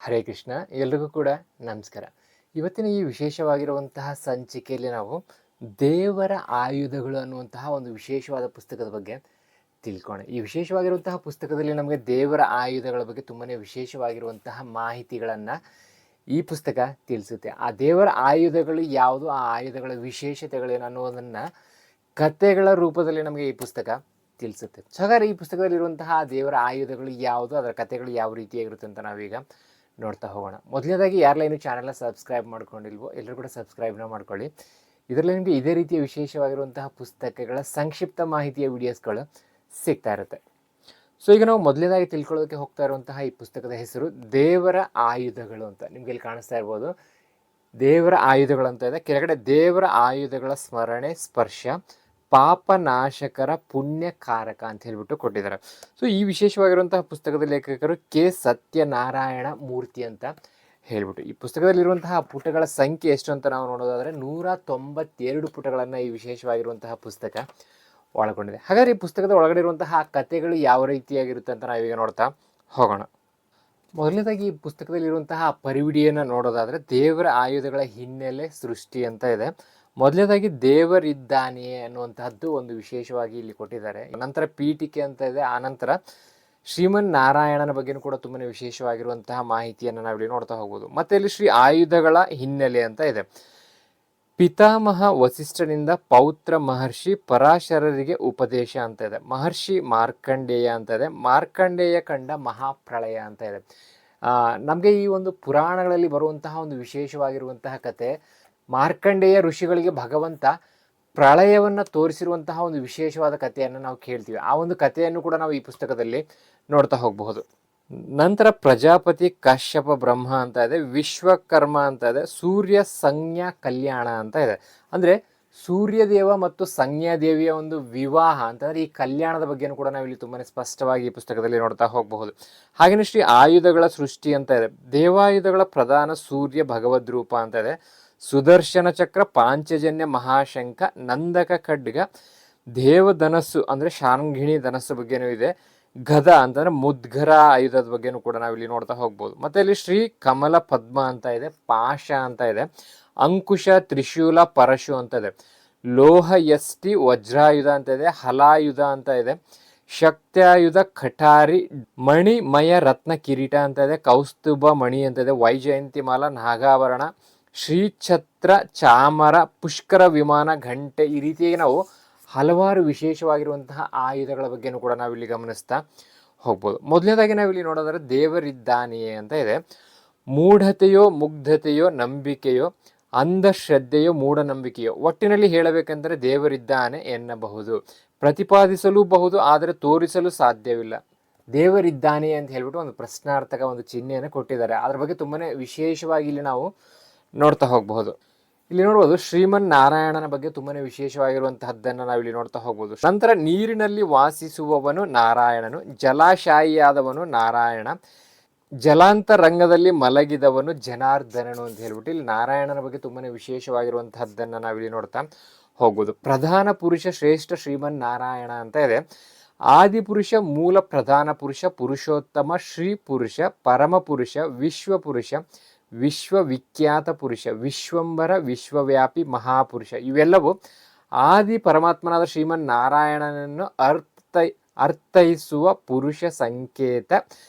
ಹರೇ ಕೃಷ್ಣ. ಎಲ್ರಿಗೂ ಕೂಡ ನಮಸ್ಕಾರ. ಇವತ್ತಿನ ಈ ವಿಶೇಷವಾಗಿರುವಂತಹ ಸಂಚಿಕೆಯಲ್ಲಿ ನಾವು ದೇವರ ಆಯುಧಗಳು ಅನ್ನುವಂತಹ ಒಂದು ವಿಶೇಷವಾದ ಪುಸ್ತಕದ ಬಗ್ಗೆ ತಿಳ್ಕೋಣ. ಈ ವಿಶೇಷವಾಗಿರುವಂತಹ ಪುಸ್ತಕದಲ್ಲಿ ನಮಗೆ ದೇವರ ಆಯುಧಗಳ ಬಗ್ಗೆ ತುಂಬಾ ವಿಶೇಷವಾಗಿರುವಂತಹ ಮಾಹಿತಿಗಳನ್ನು ಈ ಪುಸ್ತಕ ತಿಳಿಸುತ್ತೆ. ಆ ದೇವರ ಆಯುಧಗಳು ಯಾವುದು, ಆ ಆಯುಧಗಳ ವಿಶೇಷತೆಗಳೇನು ಅನ್ನೋದನ್ನು ಕಥೆಗಳ ರೂಪದಲ್ಲಿ ನಮಗೆ ಈ ಪುಸ್ತಕ ತಿಳಿಸುತ್ತೆ. ಸೊ ಹಾಗಾದ್ರೆ ಈ ಪುಸ್ತಕದಲ್ಲಿರುವಂತಹ ದೇವರ ಆಯುಧಗಳು ಯಾವುದು, ಅದರ ಕಥೆಗಳು ಯಾವ ರೀತಿಯಾಗಿರುತ್ತೆ ಅಂತ ನಾವೀಗ ನೋಡ್ತಾ ಹೋಗೋಣ. ಮೊದಲನೇದಾಗಿ ಯಾರೆಲ್ಲ ಇನ್ನೂ ಚಾನಲ್ನ ಸಬ್ಸ್ಕ್ರೈಬ್ ಮಾಡ್ಕೊಂಡಿಲ್ವೋ ಎಲ್ಲರೂ ಕೂಡ ಸಬ್ಸ್ಕ್ರೈಬ್ನ ಮಾಡ್ಕೊಳ್ಳಿ. ಇದರಲ್ಲಿ ನಿಮಗೆ ಇದೇ ರೀತಿಯ ವಿಶೇಷವಾಗಿರುವಂತಹ ಪುಸ್ತಕಗಳ ಸಂಕ್ಷಿಪ್ತ ಮಾಹಿತಿಯ ವಿಡಿಯೋಸ್ಗಳು ಸಿಗ್ತಾ ಇರುತ್ತೆ. ಸೊ ಈಗ ನಾವು ಮೊದಲನೇದಾಗಿ ತಿಳ್ಕೊಳ್ಳೋದಕ್ಕೆ ಹೋಗ್ತಾ ಇರುವಂತಹ ಈ ಪುಸ್ತಕದ ಹೆಸರು ದೇವರ ಆಯುಧಗಳು ಅಂತ. ನಿಮ್ಗೆ ಇಲ್ಲಿ ಕಾಣಿಸ್ತಾ ಇರ್ಬೋದು, ದೇವರ ಆಯುಧಗಳು ಅಂತ ಇದೆ. ಕೆಳಗಡೆ ದೇವರ ಆಯುಧಗಳ ಸ್ಮರಣೆ ಸ್ಪರ್ಶ ಪಾಪನಾಶಕರ ಪುಣ್ಯಕಾರಕ ಅಂತ ಹೇಳ್ಬಿಟ್ಟು ಕೊಟ್ಟಿದ್ದಾರೆ. ಸೊ ಈ ವಿಶೇಷವಾಗಿರುವಂತಹ ಪುಸ್ತಕದ ಲೇಖಕರು ಕೆ ಸತ್ಯನಾರಾಯಣ ಮೂರ್ತಿ ಅಂತ ಹೇಳ್ಬಿಟ್ಟು. ಈ ಪುಸ್ತಕದಲ್ಲಿರುವಂತಹ ಪುಟಗಳ ಸಂಖ್ಯೆ ಎಷ್ಟು ಅಂತ ನಾವು ನೋಡೋದಾದರೆ 192 ಪುಟಗಳನ್ನು ಈ ವಿಶೇಷವಾಗಿರುವಂತಹ ಪುಸ್ತಕ ಒಳಗೊಂಡಿದೆ. ಹಾಗಾದರೆ ಈ ಪುಸ್ತಕದ ಒಳಗಡೆ ಇರುವಂತಹ ಕಥೆಗಳು ಯಾವ ರೀತಿಯಾಗಿರುತ್ತೆ ಅಂತ ನಾವೀಗ ನೋಡ್ತಾ ಹೋಗೋಣ. ಮೊದಲನೇದಾಗಿ ಈ ಪುಸ್ತಕದಲ್ಲಿರುವಂತಹ ಪರಿವಿಡಿಯನ್ನು ನೋಡೋದಾದರೆ ದೇವರ ಆಯುಧಗಳ ಹಿನ್ನೆಲೆ ಸೃಷ್ಟಿ ಅಂತ ಇದೆ. ಮೊದಲನೇದಾಗಿ ದೇವರಿದ್ದಾನೆಯೇ ಅನ್ನುವಂತಹದ್ದು ಒಂದು ವಿಶೇಷವಾಗಿ ಇಲ್ಲಿ ಕೊಟ್ಟಿದ್ದಾರೆ. ನಂತರ ಪೀಠಿಕೆ ಅಂತ ಇದೆ. ಆನಂತರ ಶ್ರೀಮನ್ ನಾರಾಯಣನ ಬಗ್ಗೆನೂ ಕೂಡ ತುಂಬಾ ವಿಶೇಷವಾಗಿರುವಂತಹ ಮಾಹಿತಿಯನ್ನು ನಾವಿಲ್ಲಿ ನೋಡ್ತಾ ಹೋಗ್ಬೋದು. ಮತ್ತೆ ಇಲ್ಲಿ ಶ್ರೀ ಆಯುಧಗಳ ಹಿನ್ನೆಲೆ ಅಂತ ಇದೆ. ಪಿತಾಮಹ ವಸಿಷ್ಠನಿಂದ ಪೌತ್ರ ಮಹರ್ಷಿ ಪರಾಶರರಿಗೆ ಉಪದೇಶ ಅಂತ ಇದೆ. ಮಹರ್ಷಿ ಮಾರ್ಕಂಡೇಯ ಅಂತ ಇದೆ. ಮಾರ್ಕಂಡೇಯ ಕಂಡ ಮಹಾಪ್ರಳಯ ಅಂತ ಇದೆ. ನಮಗೆ ಈ ಒಂದು ಪುರಾಣಗಳಲ್ಲಿ ಬರುವಂತಹ ಒಂದು ವಿಶೇಷವಾಗಿರುವಂತಹ ಕತೆ, ಮಾರ್ಕಂಡೇಯ ಋಷಿಗಳಿಗೆ ಭಗವಂತ ಪ್ರಳಯವನ್ನು ತೋರಿಸಿರುವಂತಹ ಒಂದು ವಿಶೇಷವಾದ ಕಥೆಯನ್ನು ನಾವು ಕೇಳ್ತೀವಿ. ಆ ಒಂದು ಕಥೆಯನ್ನು ಕೂಡ ನಾವು ಈ ಪುಸ್ತಕದಲ್ಲಿ ನೋಡ್ತಾ ಹೋಗಬಹುದು. ನಂತರ ಪ್ರಜಾಪತಿ ಕಶ್ಯಪ ಬ್ರಹ್ಮ ಅಂತ ಇದೆ. ವಿಶ್ವಕರ್ಮ ಅಂತ ಇದೆ. ಸೂರ್ಯ ಸಂಜ್ಞಾ ಕಲ್ಯಾಣ ಅಂತ ಇದೆ. ಅಂದರೆ ಸೂರ್ಯದೇವ ಮತ್ತು ಸಂಜ್ಞಾದೇವಿಯ ಒಂದು ವಿವಾಹ ಅಂತಂದರೆ ಈ ಕಲ್ಯಾಣದ ಬಗ್ಗೆನೂ ಕೂಡ ನಾವು ಇಲ್ಲಿ ತುಂಬಾ ಸ್ಪಷ್ಟವಾಗಿ ಈ ಪುಸ್ತಕದಲ್ಲಿ ನೋಡ್ತಾ ಹೋಗಬಹುದು. ಹಾಗೆಯೇ ಶ್ರೀ ಆಯುಧಗಳ ಸೃಷ್ಟಿ ಅಂತ ಇದೆ. ದೇವಾಯುಧಗಳ ಪ್ರಧಾನ ಸೂರ್ಯ ಭಗವದ್ ರೂಪ ಅಂತ ಇದೆ. ಸುದರ್ಶನ ಚಕ್ರ, ಪಾಂಚಜನ್ಯ ಮಹಾಶಂಖ, ನಂದಕ ಖಡ್ಗ, ದೇವಧನಸ್ಸು ಅಂದರೆ ಶಾರ್ಂಗಿಣಿ ಧನಸ್ಸು ಬಗ್ಗೆನೂ ಇದೆ. ಗದ ಅಂತಂದರೆ ಮುದ್ಗರ ಆಯುಧದ ಬಗ್ಗೆನೂ ಕೂಡ ನಾವಿಲ್ಲಿ ನೋಡ್ತಾ ಹೋಗ್ಬೋದು. ಮತ್ತು ಇಲ್ಲಿ ಶ್ರೀ ಕಮಲ ಪದ್ಮ ಅಂತ ಇದೆ. ಪಾಶ ಅಂತ ಇದೆ. ಅಂಕುಶ, ತ್ರಿಶೂಲ, ಪರಶು ಅಂತ ಇದೆ. ಲೋಹ ಯಷ್ಟಿ, ವಜ್ರಾಯುಧ ಅಂತ ಇದೆ. ಹಲಾಯುಧ ಅಂತ ಇದೆ. ಶಕ್ತ್ಯಾಯುಧ, ಕಠಾರಿ, ಮಣಿಮಯ ರತ್ನ ಕಿರೀಟ ಅಂತ ಇದೆ. ಕೌಸ್ತುಭ ಮಣಿ ಅಂತ ಇದೆ. ವೈಜಯಂತಿ ಮಾಲ, ನಾಗಾಭರಣ, ಶ್ರೀಛತ್ರ, ಚಾಮರ, ಪುಷ್ಕರ ವಿಮಾನ, ಘಂಟೆ, ಈ ರೀತಿಯಾಗಿ ನಾವು ಹಲವಾರು ವಿಶೇಷವಾಗಿರುವಂತಹ ಆಯುಧಗಳ ಬಗ್ಗೆನೂ ಕೂಡ ನಾವಿಲ್ಲಿ ಗಮನಿಸ್ತಾ ಹೋಗ್ಬೋದು. ಮೊದಲನೇದಾಗಿ ನಾವಿಲ್ಲಿ ನೋಡೋದಾದ್ರೆ ದೇವರಿದ್ದಾನೆಯೇ ಅಂತ ಇದೆ. ಮೂಢತೆಯೋ ಮುಗ್ಧತೆಯೋ ನಂಬಿಕೆಯೋ ಅಂಧಶ್ರದ್ಧೆಯೋ ಮೂಢನಂಬಿಕೆಯೋ, ಒಟ್ಟಿನಲ್ಲಿ ಹೇಳಬೇಕೆಂದರೆ ದೇವರಿದ್ದಾನೆ ಎನ್ನಬಹುದು. ಪ್ರತಿಪಾದಿಸಲೂಬಹುದು, ಆದರೆ ತೋರಿಸಲು ಸಾಧ್ಯವಿಲ್ಲ. ದೇವರಿದ್ದಾನೆ ಅಂತ ಹೇಳ್ಬಿಟ್ಟು ಒಂದು ಪ್ರಶ್ನಾರ್ಥಕ ಒಂದು ಚಿಹ್ನೆಯನ್ನು ಕೊಟ್ಟಿದ್ದಾರೆ. ಅದ್ರ ಬಗ್ಗೆ ತುಂಬಾ ವಿಶೇಷವಾಗಿ ಇಲ್ಲಿ ನಾವು ನೋಡ್ತಾ ಹೋಗಬಹುದು. ಇಲ್ಲಿ ನೋಡ್ಬೋದು ಶ್ರೀಮನ್ ನಾರಾಯಣನ ಬಗ್ಗೆ ತುಂಬಾನೇ ವಿಶೇಷವಾಗಿರುವಂತಹದ್ದನ್ನು ನಾವಿಲ್ಲಿ ನೋಡ್ತಾ ಹೋಗ್ಬೋದು. ನಂತರ ನೀರಿನಲ್ಲಿ ವಾಸಿಸುವವನು ನಾರಾಯಣನು, ಜಲಾಶಾಯಿಯಾದವನು ನಾರಾಯಣ, ಜಲಾಂತರಂಗದಲ್ಲಿ ಮಲಗಿದವನು ಜನಾರ್ದನನು ಅಂತ ಹೇಳ್ಬಿಟ್ಟು ಇಲ್ಲಿ ನಾರಾಯಣನ ಬಗ್ಗೆ ತುಂಬಾನೇ ವಿಶೇಷವಾಗಿರುವಂತಹದ್ದನ್ನು ನಾವಿಲ್ಲಿ ನೋಡ್ತಾ ಹೋಗ್ಬೋದು. ಪ್ರಧಾನ ಪುರುಷ ಶ್ರೇಷ್ಠ ಶ್ರೀಮನ್ ನಾರಾಯಣ ಅಂತ ಇದೆ. ಆದಿಪುರುಷ, ಮೂಲ ಪ್ರಧಾನ ಪುರುಷ, ಪುರುಷೋತ್ತಮ, ಶ್ರೀ ಪುರುಷ, ಪರಮ ಪುರುಷ, ವಿಶ್ವಪುರುಷ, ವಿಶ್ವವಿಖ್ಯಾತ ಪುರುಷ, ವಿಶ್ವಂಬರ, ವಿಶ್ವವ್ಯಾಪಿ, ಮಹಾಪುರುಷ, ಇವೆಲ್ಲವೂ ಆದಿ ಪರಮಾತ್ಮನಾದ ಶ್ರೀಮನ್ ನಾರಾಯಣನನ್ನು ಅರ್ಥೈಸುವ ಪುರುಷ ಸಂಕೇತ,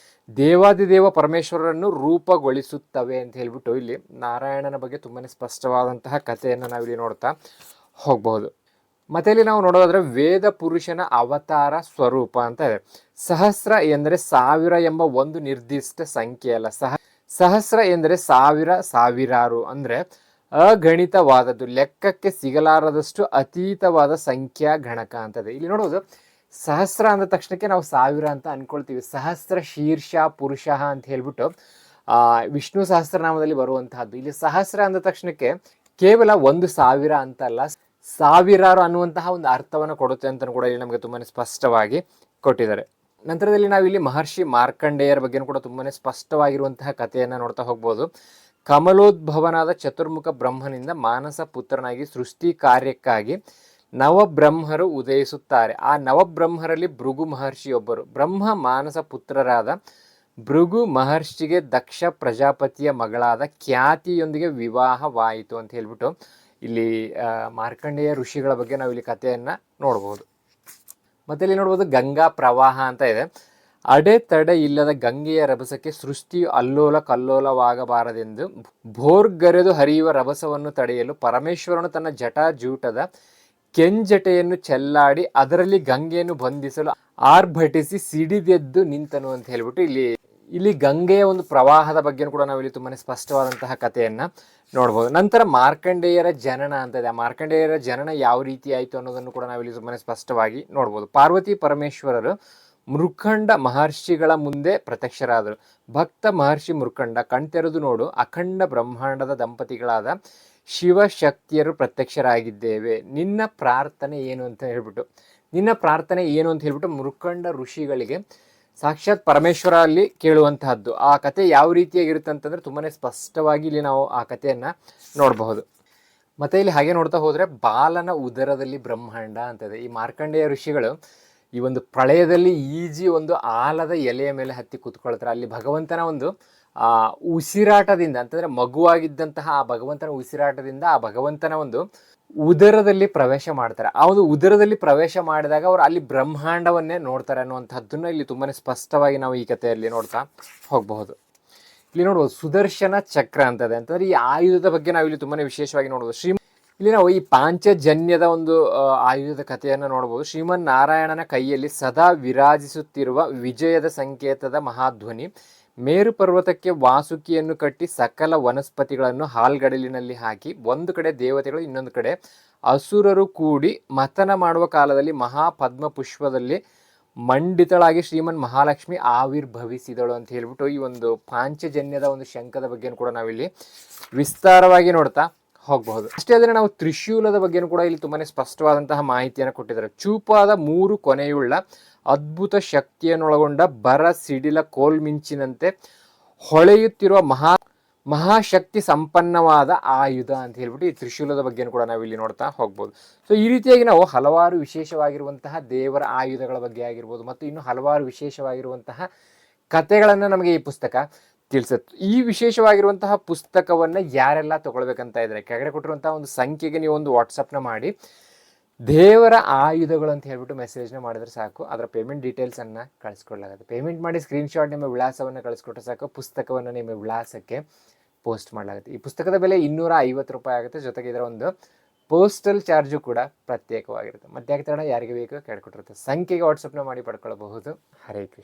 ದೇವಾದಿದೇವ ಪರಮೇಶ್ವರರನ್ನು ರೂಪುಗೊಳಿಸುತ್ತವೆ ಅಂತ ಹೇಳ್ಬಿಟ್ಟು ಇಲ್ಲಿ ನಾರಾಯಣನ ಬಗ್ಗೆ ತುಂಬಾ ಸ್ಪಷ್ಟವಾದಂತಹ ಕಥೆಯನ್ನು ನಾವಿಲ್ಲಿ ನೋಡ್ತಾ ಹೋಗಬಹುದು. ಮತ್ತೆ ಇಲ್ಲಿ ನಾವು ನೋಡೋದಾದ್ರೆ ವೇದ ಪುರುಷನ ಅವತಾರ ಸ್ವರೂಪ ಅಂತ ಇದೆ. ಸಹಸ್ರ ಎಂದರೆ 1000 ಎಂಬ ಒಂದು ನಿರ್ದಿಷ್ಟ ಸಂಖ್ಯೆ ಅಲ್ಲ. ಸಹಸ್ರ ಎಂದರೆ 1000, ಸಾವಿರಾರು ಅಂದರೆ ಅಗಣಿತವಾದದ್ದು, ಲೆಕ್ಕಕ್ಕೆ ಸಿಗಲಾರದಷ್ಟು ಅತೀತವಾದ ಸಂಖ್ಯಾ ಗಣಕ ಅಂತದೆ. ಇಲ್ಲಿ ನೋಡೋದು ಸಹಸ್ರ ಅಂದ ತಕ್ಷಣಕ್ಕೆ ನಾವು 1000 ಅಂತ ಅನ್ಕೊಳ್ತೀವಿ. ಸಹಸ್ರ ಶೀರ್ಷ ಪುರುಷ ಅಂತ ಹೇಳ್ಬಿಟ್ಟು ವಿಷ್ಣು ಸಹಸ್ರನಾಮದಲ್ಲಿ ಬರುವಂತಹದ್ದು. ಇಲ್ಲಿ ಸಹಸ್ರ ಅಂದ ತಕ್ಷಣಕ್ಕೆ ಕೇವಲ 1000 ಅಂತಲ್ಲ, ಸಾವಿರಾರು ಅನ್ನುವಂತಹ ಒಂದು ಅರ್ಥವನ್ನು ಕೊಡುತ್ತೆ ಅಂತ ಕೂಡ ಇಲ್ಲಿ ನಮಗೆ ತುಂಬಾ ಸ್ಪಷ್ಟವಾಗಿ ಕೊಟ್ಟಿದ್ದಾರೆ. ನಂತರದಲ್ಲಿ ನಾವಿಲ್ಲಿ ಮಹರ್ಷಿ ಮಾರ್ಕಂಡೇಯರ ಬಗ್ಗೆ ಕೂಡ ತುಂಬಾ ಸ್ಪಷ್ಟವಾಗಿರುವಂತಹ ಕಥೆಯನ್ನು ನೋಡ್ತಾ ಹೋಗ್ಬೋದು. ಕಮಲೋದ್ಭವನಾದ ಚತುರ್ಮುಖ ಬ್ರಹ್ಮನಿಂದ ಮಾನಸ ಪುತ್ರನಾಗಿ ಸೃಷ್ಟಿ ಕಾರ್ಯಕ್ಕಾಗಿ ನವಬ್ರಹ್ಮರು ಉದಯಿಸುತ್ತಾರೆ. ಆ ನವಬ್ರಹ್ಮರಲ್ಲಿ ಭೃಗು ಮಹರ್ಷಿಯೊಬ್ಬರು. ಬ್ರಹ್ಮ ಮಾನಸ ಪುತ್ರರಾದ ಭೃಗು ಮಹರ್ಷಿಗೆ ದಕ್ಷ ಪ್ರಜಾಪತಿಯ ಮಗಳಾದ ಖ್ಯಾತಿಯೊಂದಿಗೆ ವಿವಾಹವಾಯಿತು ಅಂತ ಹೇಳ್ಬಿಟ್ಟು ಇಲ್ಲಿ ಮಾರ್ಕಂಡೇಯ ಋಷಿಗಳ ಬಗ್ಗೆ ನಾವು ಇಲ್ಲಿ ಕಥೆಯನ್ನು ನೋಡ್ಬೋದು. ಮತ್ತೆ ಇಲ್ಲಿ ನೋಡ್ಬೋದು ಗಂಗಾ ಪ್ರವಾಹ ಅಂತ ಇದೆ. ಅಡೆತಡೆ ಇಲ್ಲದ ಗಂಗೆಯ ರಭಸಕ್ಕೆ ಸೃಷ್ಟಿಯು ಅಲ್ಲೋಲ ಕಲ್ಲೋಲವಾಗಬಾರದೆಂದು ಭೋರ್ಗರೆದು ಹರಿಯುವ ರಭಸವನ್ನು ತಡೆಯಲು ಪರಮೇಶ್ವರನು ತನ್ನ ಜಟಾಜೂಟದ ಕೆಂಜಟೆಯನ್ನು ಚೆಲ್ಲಾಡಿ ಅದರಲ್ಲಿ ಗಂಗೆಯನ್ನು ಬಂಧಿಸಲು ಆರ್ಭಟಿಸಿ ಸಿಡಿದೆದ್ದು ನಿಂತನು ಅಂತ ಹೇಳ್ಬಿಟ್ಟು ಇಲ್ಲಿ ಗಂಗೆಯ ಒಂದು ಪ್ರವಾಹದ ಬಗ್ಗೆನೂ ಕೂಡ ನಾವಿಲ್ಲಿ ತುಂಬಾನೇ ಸ್ಪಷ್ಟವಾದಂತಹ ಕಥೆಯನ್ನ ನೋಡ್ಬೋದು. ನಂತರ ಮಾರ್ಕಂಡೇಯರ ಜನನ ಅಂತ ಇದೆ. ಆ ಮಾರ್ಕಂಡೇಯರ ಜನನ ಯಾವ ರೀತಿ ಆಯಿತು ಅನ್ನೋದನ್ನು ಕೂಡ ನಾವಿಲ್ಲಿ ತುಂಬಾನೇ ಸ್ಪಷ್ಟವಾಗಿ ನೋಡ್ಬೋದು. ಪಾರ್ವತಿ ಪರಮೇಶ್ವರರು ಮೃಕಂಡ ಮಹರ್ಷಿಗಳ ಮುಂದೆ ಪ್ರತ್ಯಕ್ಷರಾದರು. ಭಕ್ತ ಮಹರ್ಷಿ ಮೃಕಂಡ ಕಣ್ತೆರೆದು ನೋಡು, ಅಖಂಡ ಬ್ರಹ್ಮಾಂಡದ ದಂಪತಿಗಳಾದ ಶಿವಶಕ್ತಿಯರು ಪ್ರತ್ಯಕ್ಷರಾಗಿದ್ದೇವೆ, ನಿನ್ನ ಪ್ರಾರ್ಥನೆ ಏನು ಅಂತ ಹೇಳ್ಬಿಟ್ಟು ಮೃಕಂಡ ಋಷಿಗಳಿಗೆ ಸಾಕ್ಷಾತ್ ಪರಮೇಶ್ವರ ಅಲ್ಲಿ ಕೇಳುವಂತಹದ್ದು. ಆ ಕತೆ ಯಾವ ರೀತಿಯಾಗಿರುತ್ತೆ ಅಂತಂದ್ರೆ ತುಂಬಾನೇ ಸ್ಪಷ್ಟವಾಗಿ ಇಲ್ಲಿ ನಾವು ಆ ಕಥೆಯನ್ನ ನೋಡಬಹುದು. ಮತ್ತೆ ಇಲ್ಲಿ ಹಾಗೆ ನೋಡ್ತಾ ಹೋದ್ರೆ ಬಾಲನ ಉದರದಲ್ಲಿ ಬ್ರಹ್ಮಾಂಡ ಅಂತದೆ. ಈ ಮಾರ್ಕಂಡೇಯ ಋಷಿಗಳು ಈ ಒಂದು ಪ್ರಳಯದಲ್ಲಿ ಈಜಿ ಒಂದು ಆಲದ ಎಲೆಯ ಮೇಲೆ ಹತ್ತಿ ಕೂತ್ಕೊಳ್ತಾರೆ. ಅಲ್ಲಿ ಭಗವಂತನ ಒಂದು ಉಸಿರಾಟದಿಂದ ಅಂತಂದ್ರೆ ಮಗುವಾಗಿದ್ದಂತಹ ಆ ಭಗವಂತನ ಉಸಿರಾಟದಿಂದ ಆ ಭಗವಂತನ ಒಂದು ಉದರದಲ್ಲಿ ಪ್ರವೇಶ ಮಾಡ್ತಾರೆ. ಆ ಒಂದು ಉದರದಲ್ಲಿ ಪ್ರವೇಶ ಮಾಡಿದಾಗ ಅವರು ಅಲ್ಲಿ ಬ್ರಹ್ಮಾಂಡವನ್ನೇ ನೋಡ್ತಾರೆ ಅನ್ನುವಂಥದ್ದನ್ನ ಇಲ್ಲಿ ತುಂಬಾನೇ ಸ್ಪಷ್ಟವಾಗಿ ನಾವು ಈ ಕಥೆಯಲ್ಲಿ ನೋಡ್ತಾ ಹೋಗಬಹುದು. ಇಲ್ಲಿ ನೋಡ್ಬೋದು ಸುದರ್ಶನ ಚಕ್ರ ಅಂತದೆ. ಅಂತಂದ್ರೆ ಈ ಆಯುಧದ ಬಗ್ಗೆ ನಾವು ಇಲ್ಲಿ ತುಂಬಾನೇ ವಿಶೇಷವಾಗಿ ನೋಡ್ಬೋದು. ಇಲ್ಲಿ ನಾವು ಈ ಪಾಂಚಜನ್ಯದ ಒಂದು ಆಯುಧದ ಕಥೆಯನ್ನು ನೋಡ್ಬೋದು. ಶ್ರೀಮನ್ ನಾರಾಯಣನ ಕೈಯಲ್ಲಿ ಸದಾ ವಿರಾಜಿಸುತ್ತಿರುವ ವಿಜಯದ ಸಂಕೇತದ ಮಹಾಧ್ವನಿ ಮೇರು ಪರ್ವತಕ್ಕೆ ವಾಸುಕಿಯನ್ನು ಕಟ್ಟಿ ಸಕಲ ವನಸ್ಪತಿಗಳನ್ನು ಹಾಲ್ಗಡಲಿನಲ್ಲಿ ಹಾಕಿ ಒಂದು ಕಡೆ ದೇವತೆಗಳು ಇನ್ನೊಂದು ಕಡೆ ಅಸುರರು ಕೂಡಿ ಮಥನ ಮಾಡುವ ಕಾಲದಲ್ಲಿ ಮಹಾಪದ್ಮ ಪುಷ್ಪದಲ್ಲಿ ಮಂಡಿತಳಾಗಿ ಶ್ರೀಮನ್ ಮಹಾಲಕ್ಷ್ಮಿ ಆವಿರ್ಭವಿಸಿದಳು ಅಂತ ಹೇಳ್ಬಿಟ್ಟು ಈ ಒಂದು ಪಾಂಚಜನ್ಯದ ಒಂದು ಶಂಖದ ಬಗ್ಗೆ ಕೂಡ ನಾವಿಲ್ಲಿ ವಿಸ್ತಾರವಾಗಿ ನೋಡ್ತಾ ಹೋಗಬಹುದು. ಅಷ್ಟೇ ಆದರೆ ನಾವು ತ್ರಿಶೂಲದ ಬಗ್ಗೆನೂ ಕೂಡ ಇಲ್ಲಿ ತುಂಬಾನೇ ಸ್ಪಷ್ಟವಾದಂತಹ ಮಾಹಿತಿಯನ್ನು ಕೊಟ್ಟಿದ್ದಾರೆ. ಚೂಪಾದ 3 ಕೊನೆಯುಳ್ಳ ಅದ್ಭುತ ಶಕ್ತಿಯನ್ನೊಳಗೊಂಡ ಬರ ಸಿಡಿಲ ಕೋಲ್ಮಿಂಚಿನಂತೆ ಹೊಳೆಯುತ್ತಿರುವ ಮಹಾಶಕ್ತಿ ಸಂಪನ್ನವಾದ ಆಯುಧ ಅಂತ ಹೇಳ್ಬಿಟ್ಟು ಈ ತ್ರಿಶೂಲದ ಬಗ್ಗೆನೂ ಕೂಡ ನಾವು ಇಲ್ಲಿ ನೋಡ್ತಾ ಹೋಗ್ಬೋದು. ಸೊ ಈ ರೀತಿಯಾಗಿ ನಾವು ಹಲವಾರು ವಿಶೇಷವಾಗಿರುವಂತಹ ದೇವರ ಆಯುಧಗಳ ಬಗ್ಗೆ ಆಗಿರ್ಬೋದು ಮತ್ತು ಇನ್ನು ಹಲವಾರು ವಿಶೇಷವಾಗಿರುವಂತಹ ಕಥೆಗಳನ್ನು ನಮಗೆ ಈ ಪುಸ್ತಕ ತಿಳಿಸುತ್ತೆ. ಈ ವಿಶೇಷವಾಗಿರುವಂತಹ ಪುಸ್ತಕವನ್ನ ಯಾರೆಲ್ಲ ತಗೊಳ್ಬೇಕಂತ ಇದ್ರೆ ಕೆಳಗಡೆ ಕೊಟ್ಟಿರುವಂತಹ ಒಂದು ಸಂಖ್ಯೆಗೆ ನೀವು ಒಂದು ವಾಟ್ಸಪ್ನ ಮಾಡಿ ದೇವರ ಆಯುಧಗಳು ಅಂತ ಹೇಳ್ಬಿಟ್ಟು ಮೆಸೇಜ್ನ ಮಾಡಿದ್ರೆ ಸಾಕು. ಅದರ ಪೇಮೆಂಟ್ ಡೀಟೇಲ್ಸ್ ಅನ್ನ ಕಳಿಸ್ಕೊಡ್ಲಾಗುತ್ತೆ. ಪೇಮೆಂಟ್ ಮಾಡಿ ಸ್ಕ್ರೀನ್ಶಾಟ್ ನಿಮ್ಮ ವಿಳಾಸವನ್ನು ಕಳಿಸ್ಕೊಟ್ರೆ ಸಾಕು, ಪುಸ್ತಕವನ್ನು ನಿಮ್ಮ ವಿಳಾಸಕ್ಕೆ ಪೋಸ್ಟ್ ಮಾಡಲಾಗುತ್ತೆ. ಈ ಪುಸ್ತಕದ ಬೆಲೆ 250 ರೂಪಾಯಿ ಆಗುತ್ತೆ. ಜೊತೆಗೆ ಇದರ ಒಂದು ಪೋಸ್ಟಲ್ ಚಾರ್ಜು ಕೂಡ ಪ್ರತ್ಯೇಕವಾಗಿರುತ್ತೆ. ಮತ್ತೆ ಯಾಕೆ ಯಾರಿಗೆ ಬೇಕು ಕೆಳಕೊಟ್ಟಿರುತ್ತೆ ಸಂಖ್ಯೆಗೆ ವಾಟ್ಸಪ್ನ ಮಾಡಿ ಪಡ್ಕೊಳ್ಬಹುದು. ಹರೇ ಕೃಷ್ಣ.